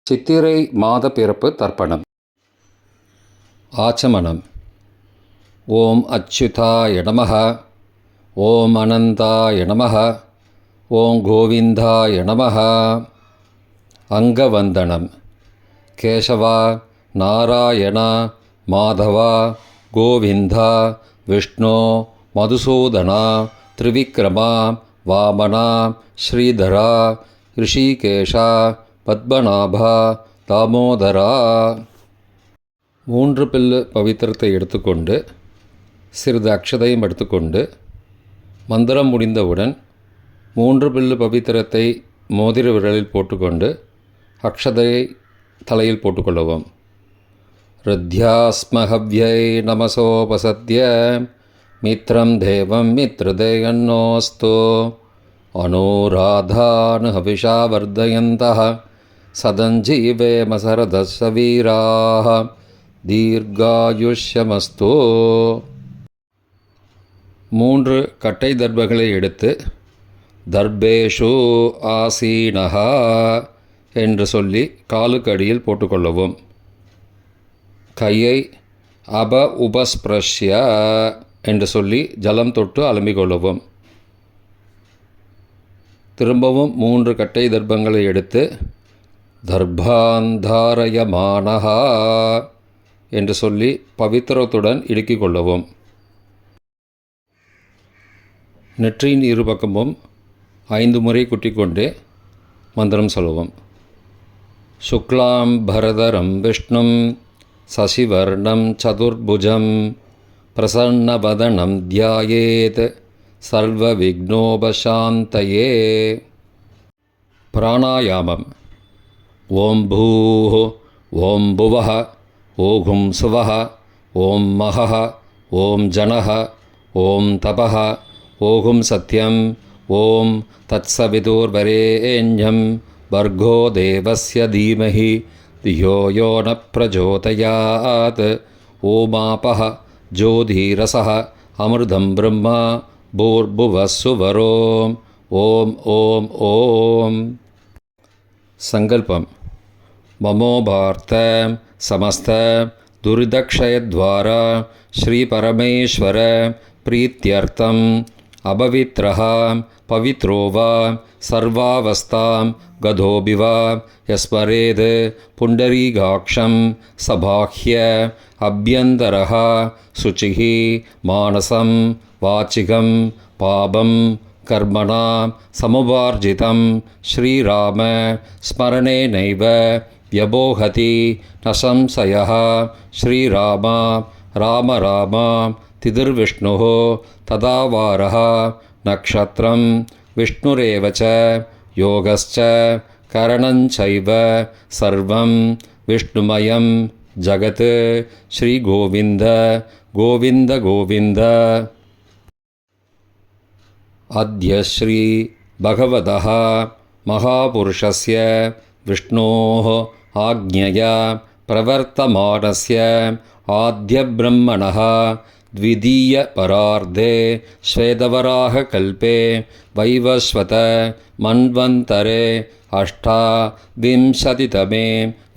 சித்திரை மாத பிறப்பு தர்ப்பணம். ஆச்சமனம். ஓம் அச்சுதாய நமஹ. ஓம் அனந்தாய நமஹ. ஓம் கோவிந்தாய நமஹ. அங்கவந்தனம். கேசவா, நாராயணா, மாதவா, கோவிந்தா, விஷ்ணு, மதுசூதனா, திரிவிக்ரமா, வாமனா, ஸ்ரீதரா, ரிஷிகேஷா, பத்மநாபா, தாமோதரா. 3 பில்லு பவித்திரத்தை எடுத்துக்கொண்டு சிறிது அக்ஷதையும் எடுத்துக்கொண்டு மந்திரம் முடிந்தவுடன் 3 பில்லு பவித்திரத்தை மோதிர விரலில் போட்டுக்கொண்டு அக்ஷதையை தலையில் போட்டுக்கொள்ளவும். ருத்யாஸ்மஹவ்யை நமசோபசத்ய மித்ரம் தேவம் மித்ருதேயன்னோஸ்து அனுராதான் ஹவிஷா வர்தயந்தः சதஞ்சீவேம சரதஸ்ஸ வீராः தீர்காயுஷ்யமஸ்து. 3 கட்டை தர்பங்களை எடுத்து தர்பேஷு ஆசீனஹா என்று சொல்லி காலுக்கு அடியில் போட்டுக்கொள்ளவும். கையை உபஸ்பிரஷ்ய என்று சொல்லி ஜலம் தொட்டு அலம்பிக்கொள்ளவும். திரும்பவும் 3 கட்டை தர்பங்களை எடுத்து தர்பாந்தாரயமானஹா என்று சொல்லி பவித்திரத்துடன் இடுக்கிக் கொள்ளவும். நெற்றியின் இருபக்கமும் 5 முறை குட்டிக்கொண்டே மந்திரம் சொல்லவும். சுக்லாம் பரதரம் விஷ்ணும் சசிவர்ணம் சதுர்புஜம் பிரசன்னவதனம் தியாயேத் சர்வ விக்னோபசாந்தயே. பிராணாயாமம். ஓம் பூः ஓம் புவः ஓகும் சுவः ஓம் மகः ஓம் ஜனः ஓம் தபः ஓகும் சத்யம் ஓம் தத்சவிதுர்வரேண்யம் பர்கோ தேவஸ்ய தீமஹி தியோ யோ ந பிரச்சோதயாத். ஓமாபः ஜோதிரசः அமிர்தம் பிரம்மா பூர்புவஸ்ஸுவரோம். ஓம் ஓம் ஓம். சங்கல்பம். மமோபார்த்த சமஸ்த துரிதக்ஷயத்வாரா ஸ்ரீ பரமேஸ்வர பிரீத்யர்த்தம் அபவித்ரஹ பவித்ரோ வா சர்வாவஸ்தாம் கதோபிவா யஸ்மரேத் புண்டரீகாக்ஷம் சபாஹ்ய அப்யந்தரஹ சுச்சிஹி மானசம் வாச்சிகம் பாபம் கர்மணா சமுபார்ஜிதம் ஸ்ரீராம ஸ்மரணேனைவ வ்யபோஹதி ந சம்சயः. ஸ்ரீராமா ராம ராமா திதிர்விஷ்ணுः ததாவாரः நக்ஷத்ரம் விஷ்ணுரேவ ச யோகஸ்ச கரணஞ்சைவ சர்வம் விஷ்ணுமயம் ஜகத். ஸ்ரீ கோவிந்த கோவிந்த கோவிந்த. அத்ய ஸ்ரீ பகவதः மகாபுருஷஸ்ய விஷ்ணோः ஆக்ஞயா பிரவர்த்தமானஸ்ய ஆத்யப்ரம்மணः த்விதீய பரார்த்தே ஸ்வேதவராக கல்பே வைவஸ்வத மன்வந்தரே அஷ்டாவிம்சதிதமே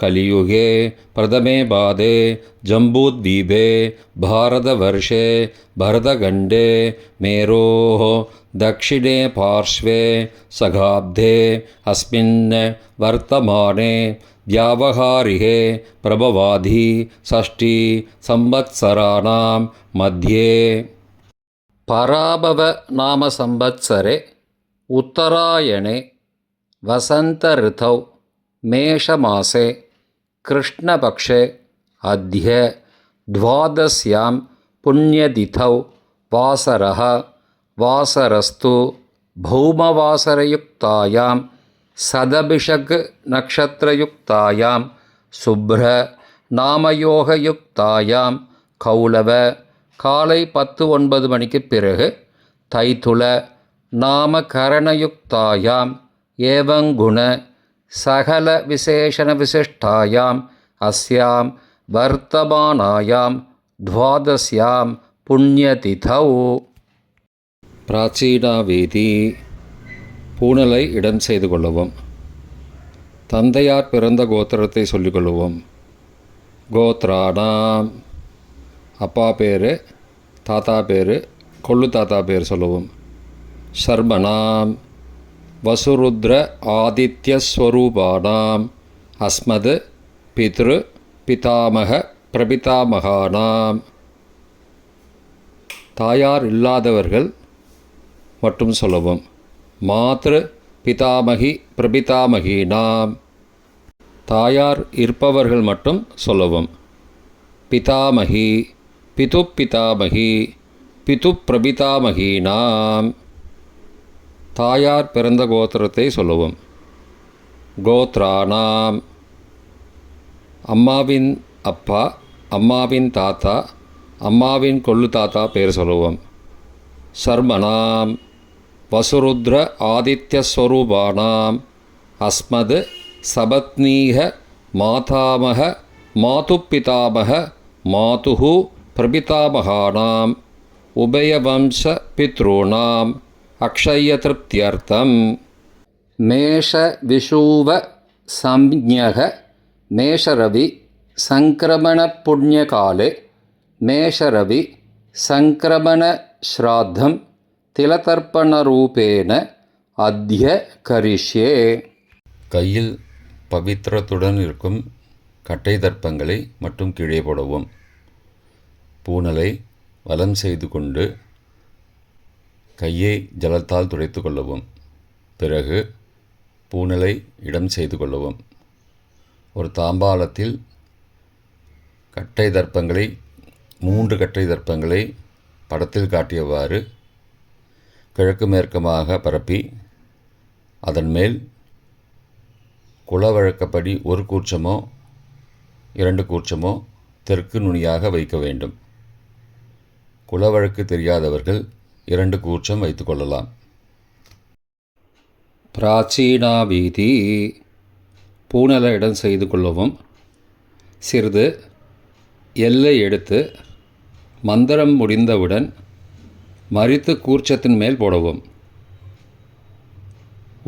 கலியுகே பிரதமே பாதே ஜம்பூத்வீபே பாரதவர்ஷே பரதகண்டே மேரோः दक्षिणे पार्श्वे सगाब्धे अस्मिन् वर्तमाने व्यावहारिके प्रभवाधि षष्ठी संवत्सराणां मध्ये. पराभव नाम संवत्सरे उत्तरायणे वसंत ऋतौ मेषमासे कृष्णपक्षे अद्य द्वादश्यां पुण्यतिथौ वासरः वासरस्तु भौमवासरयुक्तायां सदभिषक् नक्षत्रयुक्तायां शुभ्र नामयोगयुक्तायां கௌளவ காலை 10:09 மணிக்கு பிறகு தைத்துள நாமகரணயுக்தாயாம் ஏவங்குண சகல விசேஷண விசிஷ்டாயாம் அஸ்யாம் வர்த்தமானாயாம் துவாதஸ்யாம் புண்ணியதிதௌ. பிராச்சீனாவேதி. பூணலை இடம் செய்து கொள்ளவும். தந்தையார் பிறந்த கோத்திரத்தை சொல்லிக்கொள்வோம். கோத்ராணாம், அப்பா பேர், தாத்தா பேர், கொள்ளு தாத்தா பேர் சொல்லுவோம். சர்மணாம், வசுருத்ர ஆதித்யஸ்வரூபானாம் அஸ்மத் பித்ரு பிதாமக பிரபிதாமகானாம். தாயார் இல்லாதவர்கள் மட்டும் சொல்லவும். மாத்ரு பிதாமகி பிரபிதாமகீனாம், தாயார் இருப்பவர்கள் மட்டும் சொல்லவும். பிதாமகி பிது பிதாமகி பிது பிரபிதாமகீனாம், தாயார் பிறந்த கோத்திரத்தை சொல்லவும். கோத்ராணாம், அம்மாவின் அப்பா, அம்மாவின் தாத்தா, அம்மாவின் கொள்ளு தாத்தா பேர் சொல்லுவோம். சர்மணாம், வசுருத்ர ஆதித்யஸ்வரூபானாம் அஸ்மத் சபத்னீக மாதாமக மாதுப்பிதாமக மாதுஹு பிரபிதாமகானாம் உபயவம்ச பித்ருணாம் அக்ஷயத்ருப்தியர்த்தம். மேஷ விஷூவ சம்ஞக மேஷரவி சங்கிரமண புண்ணியகாலே மேஷரவி சங்கிரமண ஸ்ராத்தம் திலதர்ப்பணரூபேன அத்ய கரிஷ்யே. கையில் பவித்திரத்துடன் இருக்கும் கட்டை தர்ப்பங்களை மட்டும் கீழே போடவும். பூனலை வலம் செய்து கொண்டு கையை ஜலத்தால் துடைத்து கொள்ளவும். பிறகு பூனலை இடம் செய்து கொள்ளவும். ஒரு தாம்பாளத்தில் கட்டை தர்ப்பங்களை 3 கட்டை தர்ப்பங்களை படத்தில் காட்டியவாறு கிழக்கு மேற்கமாக பரப்பி அதன் மேல் குலவழக்கப்படி 1 கூர்ச்சமோ 2 கூர்ச்சமோ தெற்கு நுனியாக வைக்க வேண்டும். குலவழக்கு தெரியாதவர்கள் 2 கூர்ச்சம் வைத்து கொள்ளலாம். பிராச்சீனாவீதி, பூனலை இடம் செய்து கொள்ளவும். சிறிது எல்லை எடுத்து மந்திரம் முடிந்தவுடன் மரித்து கூர்ச்சத்தின் மேல் போடவும்.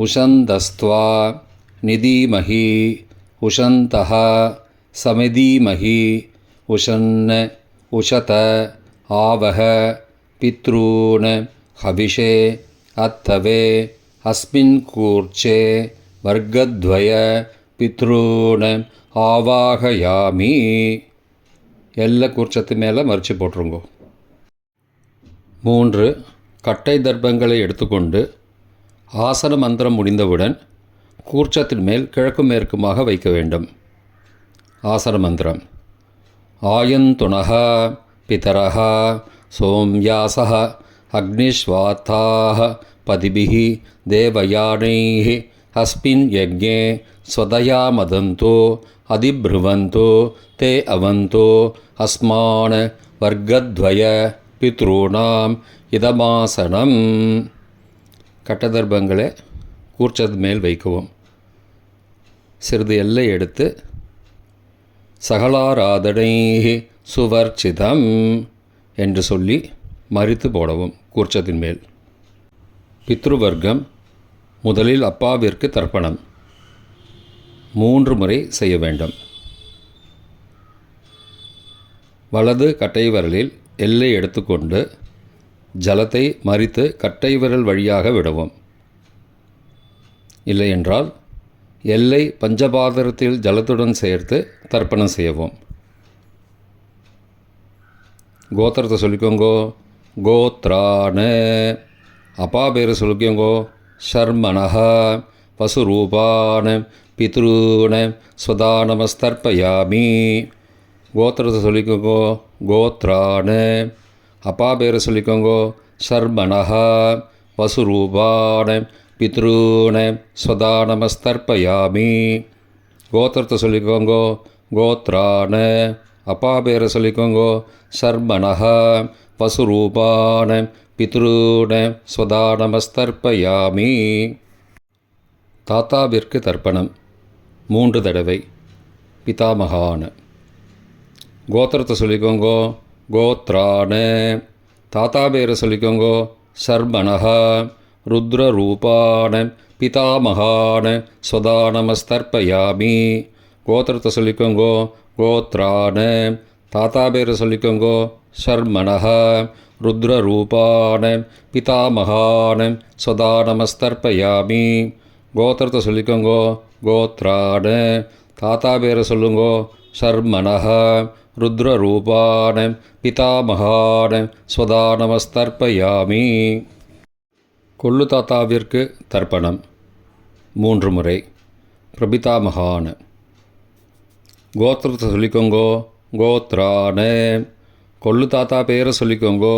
உஷந்தஸ்த்வா நிதீமஹி உஷந்தஹ சமிதீமஹி உஷன்ன உஷத ஆவஹ பித்ரூன் ஹவிஷே அத்தவே அஸ்மின் கூர்ச்சே வர்க்கத்வய பித்ரூன் ஆவாகயாமி. எல்லா கூர்ச்சத்து மேலே மறித்து போட்டுருங்கோ. 3 கட்டை தர்ப்பங்களை எடுத்துக்கொண்டு ஆசன மந்திரம் முடிந்தவுடன் கூர்ச்சத்தின் மேல் கிழக்கு மேற்குமாக வைக்க வேண்டும். ஆசன மந்திரம். ஆயந்துணஹ பிதரஹ சோம்யாசஹ அக்னிஸ்வாத்தாஹ பதிபிஹி தேவயானைஹ அஸ்மின் யஜ்ஞே ஸ்வதயா மதந்தோ அதிப்ருவந்தோ தே அவந்தோ அஸ்மான் வர்க்கத்வய பித்ருணாம் இதமாசனம். கட்டதர்ப்பங்களை கூர்ச்சது மேல் வைக்கவும். சிறிது எல்லை எடுத்து சகலாராதனை சுவர்ச்சிதம் என்று சொல்லி மறித்து போடவும் கூர்ச்சத்தின் மேல். பித்ருவர்க்கம். முதலில் அப்பாவிற்கு தர்ப்பணம் 3 முறை செய்ய வேண்டும். வலது கட்டை விரலில் எல்லை எடுத்துக்கொண்டு ஜலத்தை மறித்து கட்டை விரல் வழியாக விடவும். இல்லையென்றால் எல்லை பஞ்சபாத்திரத்தில் ஜலத்துடன் சேர்த்து தர்ப்பணம் செய்யவும். கோத்திரத்தை சொல்லிக்கோங்கோ. கோத்ரான, அப்பா பேர் சொல்லிக்கோங்கோ. ஷர்மணஹ வசுரூபான பித்ருன ஸ்வதானமஸ்தர்ப்பயாமி. கோத்திரத்தை சொல்லிக்கோங்கோ. கோத்ரான, அப்பா பேர் சொல்லிக்கோங்கோ. ஷர்மணஹ வசுரூபான பித்ருன ஸ்வதானமஸ்தர்ப்பயாமி. கோத்திரத்தை சொல்லிக்கோங்கோ. கோத்ரான, அப்பா பேரை சொல்லிக்கோங்கோ. ஷர்மணஹ வசுரூபான பித்ருன ஸ்வதானமஸ்தர்ப்பயாமி. தாத்தாவிற்கு தர்ப்பணம் 3 தடவை. பிதாமகான. கோத்திரத்தை சொல்லிக்கோங்கோ. கோத்ரான, தாத்தா பேரை சொல்லிக்கோங்கோ. ஷர்மணஹ ருத்ரரூபான பிதாமகான ஸ்வதா நமஸ்தர்ப்பயாமி. கோத்திரத்தை சொல்லிக்கோங்கோ. கோத்ரான. தாத்தா பேரை சொல்லிக்கோங்கோ. ஷர்மணஹ. ருத்ரரூபான பிதாமகான ஸ்வதா நமஸ்தர்ப்பயாமி. கோத்திரத்தை சொல்லிக்கோங்கோ. கோத்ரான. தாத்தா பேரை சொல்லுங்கோ. ஷர்மணஹ. ருத்ரரூபான பிதாமகான ஸ்வதா நமஸ்தர்ப்பயாமி. கொள்ளு தாத்தாவிற்கு தர்ப்பணம் 3 முறை. பிரபிதாமகான. கோத்திரத்தை சொல்லிக்கோங்கோ. கோத்ரான. கொள்ளு தாத்தா பேரை சொல்லிக்கோங்கோ.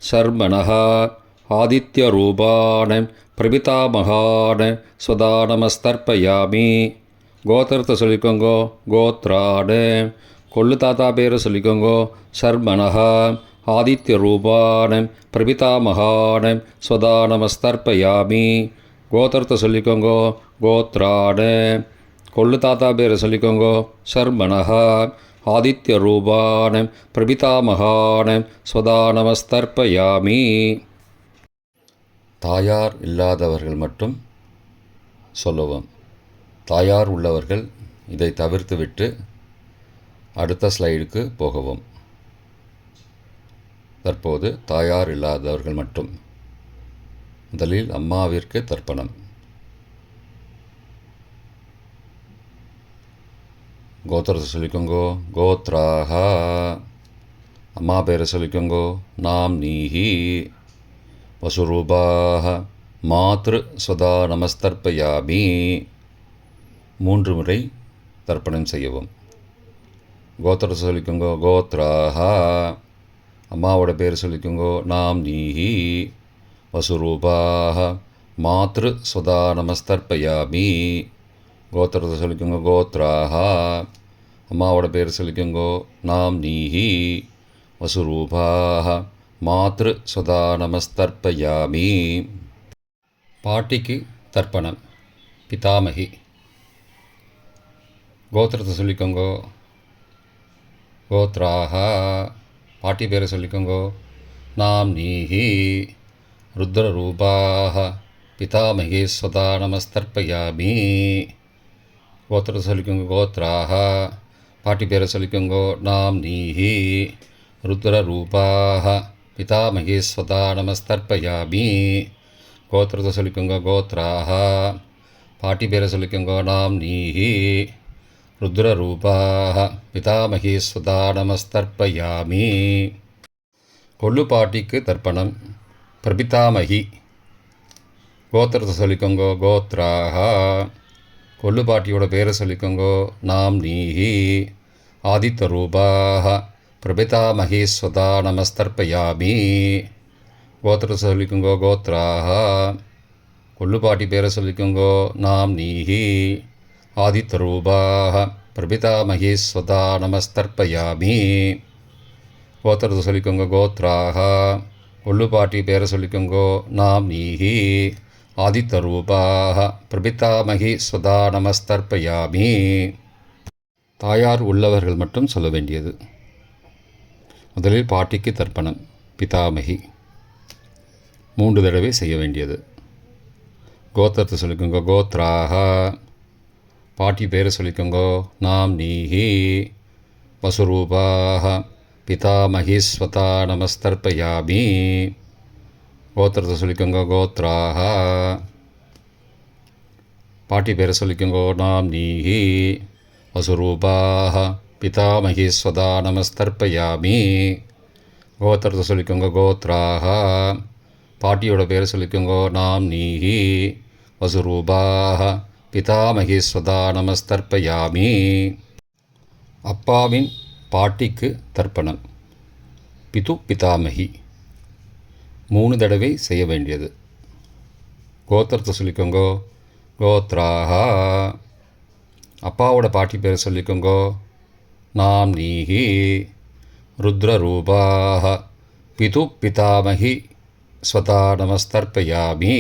ஷர்மணஹ. ஆதித்ய ரூபான பிரபிதாமகான ஸ்வதா நமஸ்தர்ப்பயாமி. கோத்திரத்தை சொல்லிக்கோங்கோ. கோத்ரான. கொள்ளு தாத்தா பேரை சொல்லிக்கோங்கோ. ஷர்மணஹ. ஆதித்ய ரூபான பிரபிதாமகான ஸ்வதா நமஸ்தர்ப்பயாமி. கோத்திரத்தை சொல்லிக்கோங்கோ. கோத்ரான. கொள்ளு தாத்தா பேரை சொல்லிக்கோங்கோ. ஷர்மணஹ. ஆதித்ய ரூபான பிரபிதாமகான ஸ்வதா நமஸ்தர்ப்பயாமி. தாயார் இல்லாதவர்கள் மட்டும் சொல்லவும். தாயார் உள்ளவர்கள் இதை தவிர்த்துவிட்டு அடுத்த ஸ்லைடுக்கு போகவும். தற்போது தாயார் இல்லாதவர்கள் மட்டும். முதலில் அம்மாவிற்கு தர்ப்பணம். கோத்திரத்தை சொல்லிக்கோங்கோ. கோத்ராஹ. அம்மா பேரை சொல்லிக்கோங்கோ. நாம் நீஹி. வசுரூபாஹ. மாத்ரு ஸ்வதா நமஸ்தர்ப்பயாமி. 3 முறை தர்ப்பணம் செய்யவும். கோத்திரத்தை சொல்லிக்கோங்கோ. கோத்ராஹ. அம்மாவோட பேர் சொல்லிக்கோங்கோ. நாம் நீஹி. வசுரூபாஹ. மாத்ரு ஸ்வதா நமஸ்தர்ப்பயாமி. கோத்திரத்தை சொல்லிக்கோங்க. கோத்ராஹ. அம்மாவோட பேர் சொல்லிக்கோங்கோ. நாம் நீஹி. வசுரூபாஹ. மாத்ரு ஸ்வதா நமஸ்தர்ப்பயாமி. பாட்டிக்கு தர்ப்பணம். பிதாமகி. கோத்திரத்தை சொல்லிக்கோங்கோ. கோத்ராஹ. பாட்டி பேரை சொல்லிக்கோங்கோ. நாம் நீஹி. ருத்ரரூபாஹ. பிதாமகி ஸ்வதா நமஸ்தர்ப்பயாமி. கோத்திரத்தை சொல்லிக்கோங்க. கோத்ராஹ. பாட்டி பேரை சொல்லிக்கோங்கோ. நாம் நீஹி. ருத்ரரூபாஹ. பிதாமகி ஸ்வதா நமஸ்தர்ப்பயாமி. கோத்திரத்தை சொல்லிக்கோங்க. கோத்ராஹ. பாட்டி பேரை சொல்லிக்கோங்கோ. நாம் நீஹி. ருத்ரரூபாஹ. பிதாமகி ஸ்வதா நமஸ்தர்ப்பயாமி. கொள்ளு பாட்டிக்கு தர்ப்பணம். பிரபிதாமகி. கோத்திரத்தை சொல்லிக்கோங்கோ. கோத்ராஹ. கொள்ளு பாட்டியோட பேரை சொல்லிக்கோங்கோ. நாம் நீஹி. ஆதித்ய ரூபாஹ. பிரபிதாமகி ஸ்வதா நமஸ்தர்ப்பயாமி. கோத்திரத்தை சொல்லிக்கோங்கோ. கோத்ராஹ. கொள்ளு பாட்டி பேரை சொல்லிக்கோங்கோ. நாம் நீஹி. ஆதித்ய ரூபாஹ. பிரபிதாமகி ஸ்வதா நமஸ்தர்ப்பயாமி. கோத்திரத்தை சொல்லிக்கோங்க. கோத்ராஹ. கொள்ளு பாட்டி பேரை சொல்லிக்கோங்கோ. நாம் நீஹி. ஆதித்ய ரூபாஹ. பிரபிதாமகி ஸ்வதா நமஸ்தர்ப்பயாமி. தாயார் உள்ளவர்கள் மட்டும் சொல்ல வேண்டியது. முதலில் பாட்டிக்கு தர்ப்பணம். பிதாமகி 3 தடவை செய்ய வேண்டியது. கோத்திரத்தை சொல்லிக்கோங்க. கோத்ராஹ. பாட்டி பேரை சொல்லிக்கோங்கோ. நாம் நீஹி. வசுரூபாஹ. பிதாமகி ஸ்வதா நமஸ்தர்ப்பயாமி. கோத்திரத்தை சொல்லிக்கோங்க. கோத்ராஹ. பாட்டி பேரை சொல்லிக்கோங்கோ. நாம் நீஹி. வசுரூபாஹ. பிதாமகி ஸ்வதா நமஸ்தர்ப்பயாமி. கோத்திரத்தை சொல்லிக்கோங்க. கோத்ராஹ. பாட்டியோட பேரை சொல்லிக்கோங்கோ. நாம் நீஹி. வசுரூபாஹ. பிதாமகி ஸ்வதா நமஸ்தர்ப்பயாமி. அப்பாவின் பாட்டிக்கு தர்ப்பணம். பிது பிதாமகி 3 தடவை செய்ய வேண்டியது. கோத்திரத்தை சொல்லிக்கோங்கோ. கோத்ராஹ. அப்பாவோட பாட்டி பேரை சொல்லிக்கோங்கோ. நாம் நீஹி. ருத்ரரூபாஹ. பிது பிதாமகி ஸ்வதா நமஸ்தர்ப்பயாமி.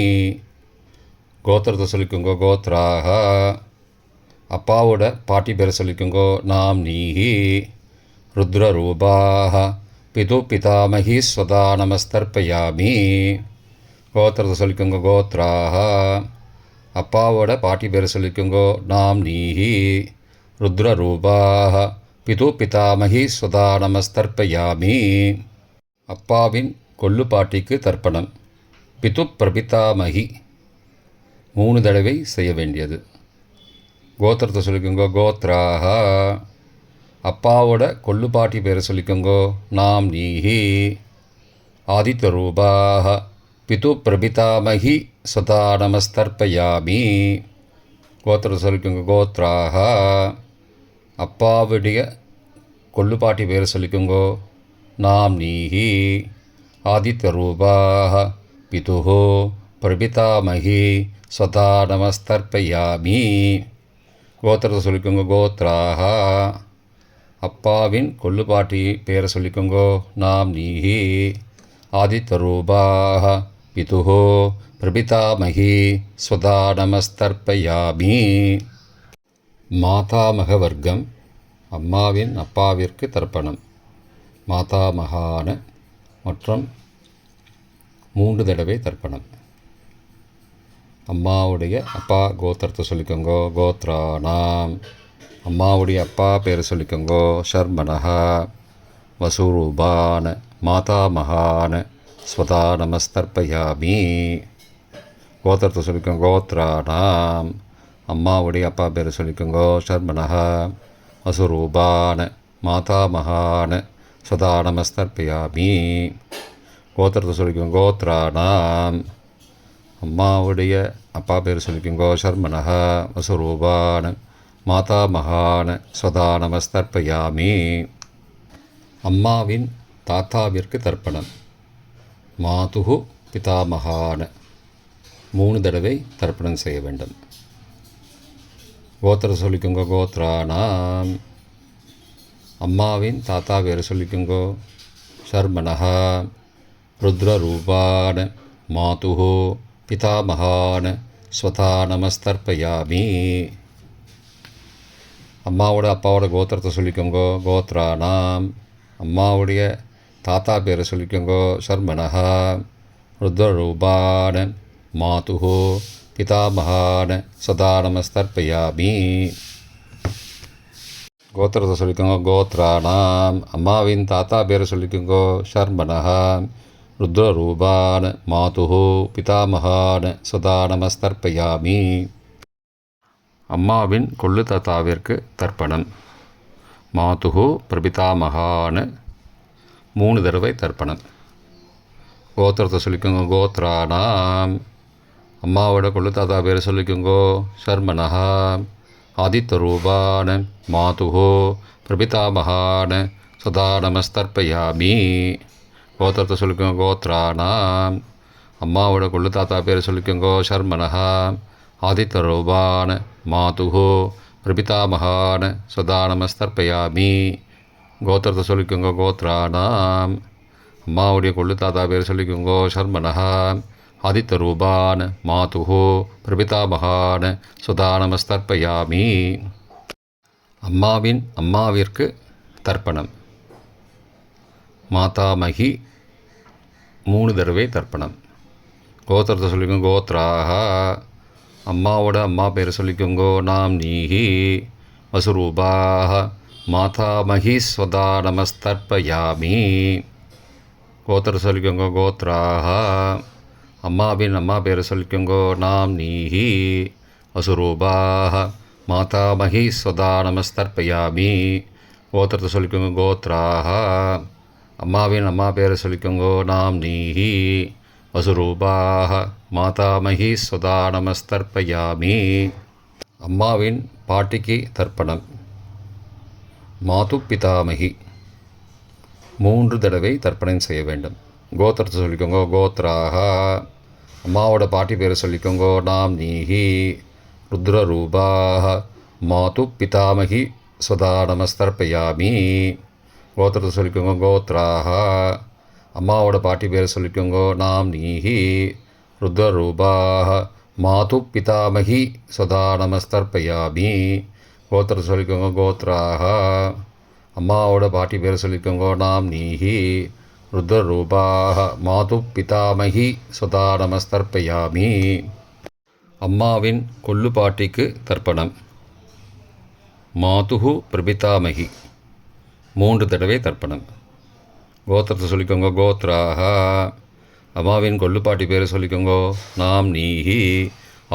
கோத்திரத்தை சொல்லிக்கோங்கோ. கோத்ராஹ. அப்பாவோட பாட்டி பேரை சொல்லிக்கோங்கோ. நாம் நீஹி. ருத்ரரூபாஹ. பிது பிதாமகி ஸ்வதா நமஸ்தர்ப்பயாமி. கோத்திரத்தை சொல்லிக்கோங்க. கோத்ராஹ. அப்பாவோட பாட்டி பேரை சொல்லிக்கோங்கோ. நாம் நீஹி ருத்ரரூபாக பிது பிதாமகி சுதா நமஸ்தர்ப்பயாமி. அப்பாவின் கொள்ளு பாட்டிக்கு தர்ப்பணம். பிது பிரபிதாமகி 3 தடவை செய்ய வேண்டியது. கோத்திரத்தை சொல்லிக்கோங்கோ. கோத்ராக அப்பாவோட கொள்ளு பாட்டி பேரை சொல்லிக்கோங்கோ. நாம் நீஹி ஆதித்யரூபாக பிது பிரபிதாமகி சுதா நமஸ்தர்ப்பயாமி. கோத்திரத்தை சொல்லிக்கோங்க. கோத்ராக அப்பாவுடைய கொள்ளுப்பாட்டி பேரை சொல்லிக்கோங்கோ. நாம் நீஹி ஆதித்யரூபாக பிதுஹோ பிரபிதாமகி ஸ்வதா நமஸ்தர்ப்பயாமி. கோத்திரத்தை சொல்லிக்கோங்க. கோத்ராக அப்பாவின் கொள்ளுப்பாட்டி பேரை சொல்லிக்கோங்கோ. நாம் நீஹி ஆதித்யரூபாக பிதுஹோ பிரபிதாமகி ஸ்வதா நமஸ்தர்ப்பயாமி. மாதாமக வர்க்கம். அம்மாவின் அப்பாவிற்கு தர்ப்பணம். மாதாமகான மற்றும் 3 தடவை தர்ப்பணம். அம்மாவுடைய அப்பா கோத்திரத்தை சொல்லிக்கோங்கோ. கோத்ரானாம் அம்மாவுடைய அப்பா பேரை சொல்லிக்கோங்கோ. ஷர்மனஹா வசூரூபான மாதாமகான ஸ்வதா நமஸ்தர்ப்பயாமி. கோத்திரத்தை சொல்லிக்கோங்க. கோத்ரானாம் அம்மாவுடைய அப்பா பேரை சொல்லிக்கோங்கோ. ஷர்மனஹா வசுரூபான மாதாமகான ஸ்வதா நமஸ்தர்ப்பயாமி. கோத்திரத்தை சொல்லிக்கோங்க. கோத்ரானாம் அம்மாவுடைய அப்பா பேர் சொல்லிக்கோங்கோ. ஷர்மனஹா வசுரூபான மாதாமகான ஸ்வதா நமஸ்தர்ப்பயாமி. அம்மாவின் தாத்தாவிற்கு தர்ப்பணம். மாதுகு பிதாமகான 3 தடவை தர்ப்பணம் செய்ய வேண்டும். கோத்திர சொல்லிக்கோங்க. கோத்ரானாம் அம்மாவின் தாத்தா பேர் சொல்லிக்கோங்கோ. ஷர்மனஹா ருத்ரரூபான மாதுஹோ பிதாமகான ஸ்வதா நமஸ்தர்ப்பயாமி. அம்மாவோட அப்பாவோட கோத்திரத்தை சொல்லிக்கோங்கோ. கோத்ரானாம் அம்மாவுடைய தாத்தா பேரை சொல்லிக்கோங்கோ. ஷர்மனஹா ருத்ரரூபான மாதுஹோ பிதாமகான சதா நமஸ்தர்ப்பயாமி. கோத்திரத்தை சொல்லிக்கோங்க. கோத்ரானாம் அம்மாவின் தாத்தா பேரை சொல்லிக்கோங்கோ. ஷர்மனஹா ருத்ரரூபான மாதுஹோ பிதாமகான சதா நமஸ்தர்ப்பயாமி. அம்மாவின் கொள்ளு தாத்தாவிற்கு தர்ப்பணம். மாதுஹோ பிரபிதாமகான 3 தடவை தர்ப்பணம். கோத்திரத்தை சொல்லிக்கோங்க. கோத்ரானாம் அம்மாவோட கொள்ளு தாத்தா பேரை சொல்லிக்கோங்கோ. ஷர்மனஹா ஆதித்யரூபான மாதுஹோ பிரபிதாமகான சதா நமஸ்தர்ப்பயாமி. கோத்திரத்தை சொல்லிக்கோங்க. கோத்ரானாம் அம்மாவோட கொள்ளு தாத்தா பேரை சொல்லிக்கோங்கோ. ஷர்மனஹா ஆதித்யரூபான மாதுஹோ பிரபிதாமகான சதா நமஸ்தர்ப்பயாமி. கோத்திரத்தை சொல்லிக்கோங்க. கோத்ரானாம் அம்மாவுடைய கொள்ளு தாத்தா பேர் சொல்லிக்கோங்கோ. ஷர்மனஹா ஆதித்யரூபான மாதுஹோ பிரபிதாமகான சுதா நமஸ்தர்ப்பயாமி. அம்மாவின் அம்மாவிற்கு தர்ப்பணம். மாதாமகி 3 தடவை தர்ப்பணம். கோத்திரத்தை சொல்லிக்கோங்க. கோத்ராக அம்மாவோட அம்மா பேரை சொல்லிக்கோங்கோ. நாம் நீஹி வசுரூபாக மாதாமகி ஸ்வதா நமஸ்தர்ப்பயாமி. கோத்திரத்தை சொல்லிக்கோங்க. கோத்ராக அம்மாவின் அம்மா பேரை சொல்லிக்கோங்கோ. நாம் நீஹி வசுரூபாக மாதாமகி ஸ்வதா நமஸ்தர்ப்பயாமி. கோத்திரத்தை சொல்லிக்கோங்க. கோத்ராக அம்மாவின் அம்மா பேரை சொல்லிக்கோங்கோ. நாம் நீஹி வசுரூபாக மாதாமகி ஸ்வதா நமஸ்தர்ப்பயாமி. அம்மாவின் பாட்டிக்கு தர்ப்பணம். மாது பிதாமகி 3 தடவை தர்ப்பணம் செய்ய வேண்டும். கோத்திரத்தை சொல்லிக்கோங்க. கோத்ராக அம்மாவோட பாட்டி பேரை சொல்லிக்கோங்கோ. நாம் நீஹி ருத்ரரூபாக மாது பிதாமகி ஸ்வதா நமஸ்தர்ப்பயாமி. கோத்திரத்தை சொல்லிக்கோங்க. கோத்ராக அம்மாவோட பாட்டி பேரை சொல்லிக்கோங்கோ. நாம் நீஹி ருத்ரரூபாக மாது பிதாமகி ஸ்வதா நமஸ்தர்ப்பயாமி. கோத்திரத்தை சொல்லிக்கோங்க. கோத்ராக அம்மாவோட பாட்டி பேரை சொல்லிக்கோங்கோ. நாம் நீஹி ருத்ரரூபாக மாது பிதாமகி ஸ்வதா நமஸ்தர்ப்பயாமி. அம்மாவின் கொல்லுப்பாட்டிக்கு தர்ப்பணம். மாதுஹு பிரபிதாமகி 3 தடவை தர்ப்பணம். கோத்திரத்தை சொல்லிக்கோங்க. கோத்ராக. அம்மாவின் கொல்லுப்பாட்டி பேரை சொல்லிக்கோங்க. நாம் நீஹி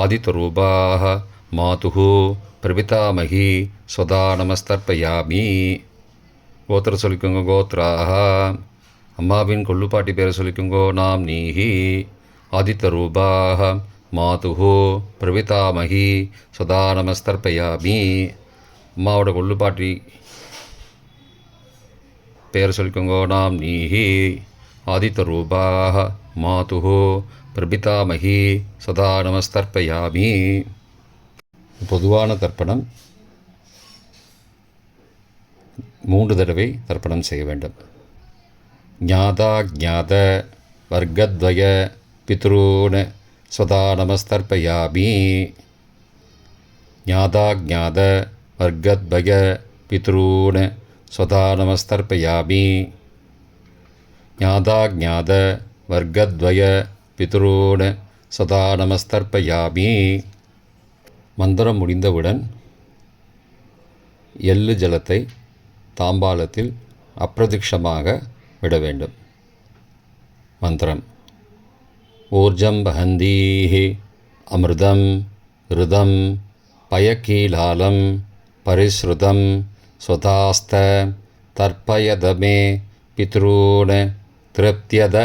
ஆதித்வரூபாக மாதுஹு பிரபிதாமகி ஸ்வதா நமஸ்தர்ப்பயாமி. கோத்திரம் சொல்லிக்கோங்க. கோத்ராக. அம்மாவின் கொல்லுப்பாட்டி பேரை சொல்லிக்கோங்க. நாம் நீஹி ஆதித்வரூபாக மாதுஹு பிரபிதாமகி ஸ்வதா நமஸ்தர்ப்பயாமி. அம்மாவோட கொல்லுப்பாட்டி பேர் சொல்லிக்கோங்க. நாம் நீஹி ஆதித்வரூபாக மாதுஹு பிரபிதாமகி சதா நமஸ்தர்ப்பயாமி. பொதுவான தர்ப்பணம் 3 தடவை தர்ப்பணம் செய்ய வேண்டும். ஞாதா ஞாத வர்க்கத்வய பித்ரூன் சதா நமஸ்தர்ப்பயாமி. ஞாதா ஞாத வர்க்கத்வய பித்ரூன் சதா நமஸ்தர்ப்பயாமி. ஞாதா ஞாத வர்க்கத்வய பித்ரூன் சதா நமஸ்தர்ப்பயாமி. மந்திரம் முடிந்தவுடன் எள்ளு ஜலத்தை தாம்பாலத்தில் அப்பிரதிக்ஷமாக விட வேண்டும். மந்திரம். ஊர்ஜம் வஹந்தீஹி அமிர்தம் ருதம் பயக்கீலாலம் பரிஸ்ருதம் ஸ்வதாஸ்த தர்ப்பயதமே பித்ரூன் திருப்தியத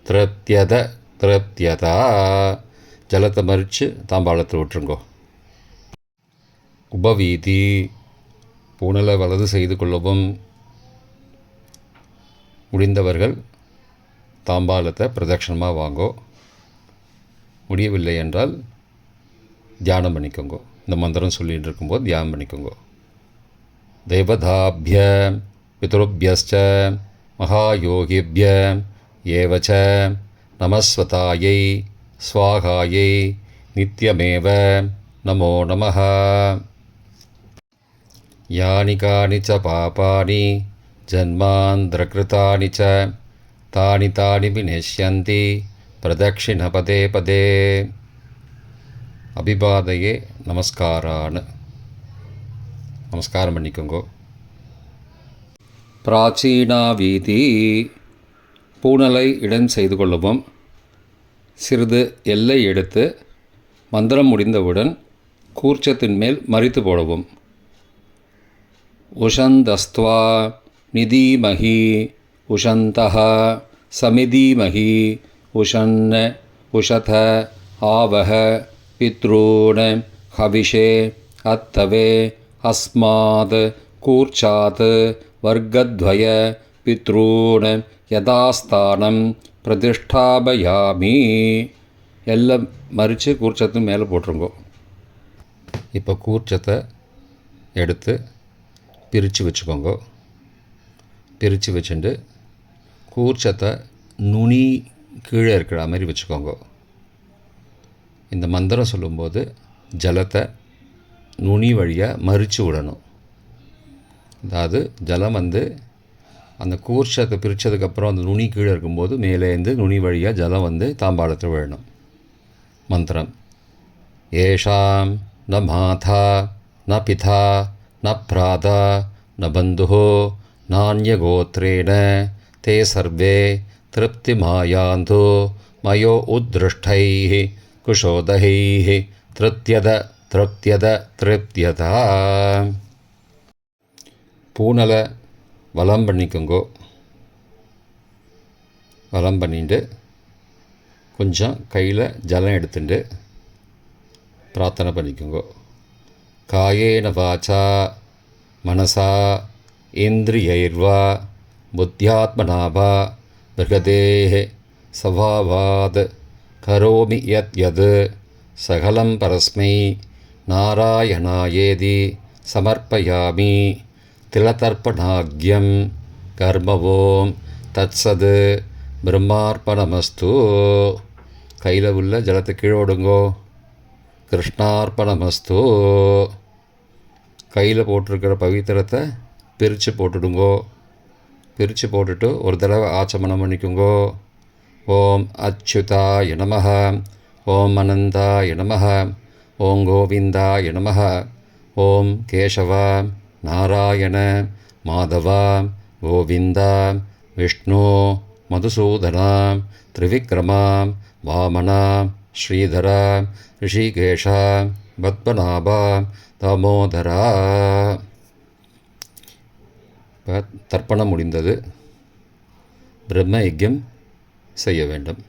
திருப்தியத திருப்தியதா. ஜலத்தை மறித்து தாம்பாளத்தில் விட்டுருங்கோ. உபவீதி. பூனலை வலது செய்து கொள்ளவும். முடிந்தவர்கள் தாம்பாலத்தை பிரதட்சணமாக வாங்கோ. முடியவில்லை என்றால் தியானம் பண்ணிக்கோங்க. இந்த மந்திரம் சொல்லிகிட்டு இருக்கும்போது தியானம் பண்ணிக்கோங்க. தேவதாபிய பித்ருபியஸ்ச மகாயோகிபிய ஏவச்ச நமஸ்வதாயை ஸ்வாகாயை நித்யமேவ நமோ நமः. யானி கானி ச பாபானி ஜன்மாந்திரகிருதானி ச தானி தானி விநஷ்யந்தி பிரதக்ஷிண பதே பதே. அபிபாதையே நமஸ்காரான்னு நமஸ்காரம் பண்ணிக்கோங்க. பிராச்சீனா வீதி. பூனலை இடம் செய்து கொள்ளவும். சிறிது எல்லை எடுத்து மந்திரம் முடிந்தவுடன் கூர்ச்சத்தின் மேல் மறித்து போடவும். உஷந்தஸ்த்வா நிதீமஹி உஷந்தஹ சமிதீமஹி உஷன்ன உஷத ஆவஹ பித்ரூன் ஹவிஷே அத்தவே அஸ்மாத் கூர்ச்சாத் வர்க்கத்வய பித்ரூன் யதாஸ்தானம் பிரதிஷ்டாபயாமி. எல்லாம் மறித்து கூர்ச்சத்து மேலே போட்டுருங்கோ. இப்போ கூர்ச்சத்தை எடுத்து பிரித்து வச்சுக்கோங்க. பிரித்து வச்சுட்டு கூர்ச்சத்தை நுனி கீழே இருக்கிற மாதிரி வச்சுக்கோங்க. இந்த மந்திரம் சொல்லும்போது ஜலத்தை நுனி வழியாக மறித்து விடணும். அதாவது ஜலம் அந்த கூர்ச்சத்தை பிரித்ததுக்கப்புறம் அந்த நுனி கீழே இருக்கும்போது மேலேருந்து நுனி வழியாக ஜலம் தாம்பாளத்தில் விழணும். மந்திரம். ஏஷாம் ந மாதா ந பிதா ந பிராதா ந பந்துஹோ நான்யகோத்ரேன தே சர்வே திருப்திமாயாந்து மயோ உத்ருஷ்டைः குஷோதகைः திருப்தியத திருப்தியத திருப்தியதா. பூனலை வலம் பண்ணிக்கோங்கோ. வலம் பண்ணிட்டு கொஞ்சம் கையில் ஜலம் எடுத்துட்டு பிரார்த்தனை பண்ணிக்கோங்கோ. காயேன வாச்சா மனசா இந்திரியைர்வா புத்தியாத்மனாவா பிருகதேஹ சவாவாத் கரோமி யத் யத் சகலம் பரஸ்மை நாராயணாயேதி சமர்ப்பயாமி. திலதர்ப்பணாக்யம் கர்மவோம் தத்சத் பிரம்மார்ப்பணமஸ்து. கையில் உள்ள ஜலத்தை கீழோடுங்கோ. கிருஷ்ணார்ப்பணமஸ்து. கையில் போட்டிருக்கிற பவித்திரத்தை பிரித்து போட்டுடுங்கோ. பிரித்து போட்டுட்டு ஒரு தடவை ஆச்சமனம் பண்ணிக்கோங்கோ. ஓம் அச்சுதாய நமஹ ஓம் அனந்தாய நமஹ ஓம் கோவிந்தாய நமः. ஓம் கேசவ நாராயண மாதவ கோவிந்தா விஷ்ணு மதுசூதனா திரிவிக்ரமா வாமனா ஸ்ரீதரா ரிஷிகேஷா பத்மநாபா தாமோதரா. இப்போ தர்ப்பணம் முடிந்தது. பிரம்ம யஜ்யம் செய்ய வேண்டும்.